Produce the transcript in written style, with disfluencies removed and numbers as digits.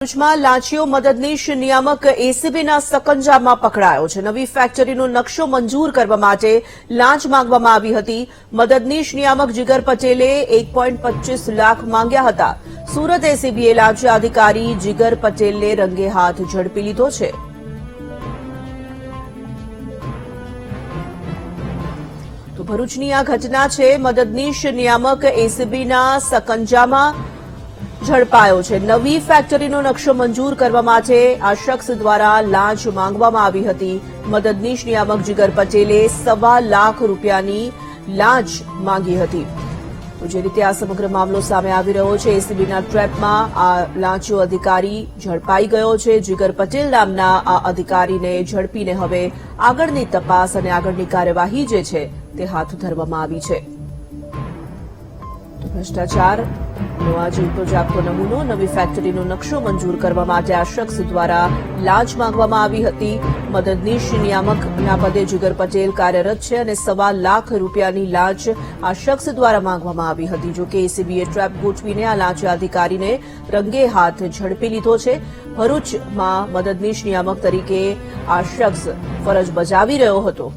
ભરૂચમાં લાંચીઓ મદદનીશ નિયામક એસીબીના સકંજામાં પકડાયો છે. નવી ફેક્ટરીનો નકશો મંજૂર કરવા માટે લાંચ માંગવામાં આવી હતી. મદદનીશ નિયામક જીગર પટેલે 1.25 લાખ માંગ્યા હતા. સુરત એસીબીએ લાંચિયા અધિકારી જીગર પટેલને રંગે હાથ ઝડપી લીધો છે. તો ભરૂચની આ ઘટના છે. મદદનીશ નિયામક એસીબીના સકંજામાં ઝડપાયો છે. નવી ફેક્ટરીનો નકશો મંજૂર કરવા માટે આ શખ્સ દ્વારા લાંચ માંગવામાં આવી હતી. મદદનીશ નિયામક જીગર પટેલે ₹1.25 લાખની લાંચ માંગી હતી. તો જે રીતે આ સમગ્ર મામલો સામે આવી રહ્યો છે, એસીબીના ટ્રેપમાં આ લાંચો અધિકારી ઝડપાઈ ગયો છે. જીગર પટેલ નામના આ અધિકારીને ઝડપીને હવે આગળની તપાસ અને આગળની કાર્યવાહી જે છે તે હાથ ધરવામાં આવી છે. ભ્રષ્ટાચારનો આ જીવતો જાગતો નમૂનો. નવી ફેક્ટરીનો નકશો મંજૂર કરવા માટે આ શખ્સ દ્વારા લાંચ માંગવામાં આવી હતી. મદદનીશ નિયામકના પદે જીગર પટેલ કાર્યરત છે અને ₹1.25 લાખની લાંચ આ શખ્સ દ્વારા માંગવામાં આવી હતી. જો કે એસીબીએ ટ્રેપ ગોઠવીને આ લાંચિયા અધિકારીને રંગે હાથ ઝડપી લીધો છે. ભરૂચમાં મદદનીશ નિયામક તરીકે આ શખ્સ ફરજ બજાવી રહ્યો હતો.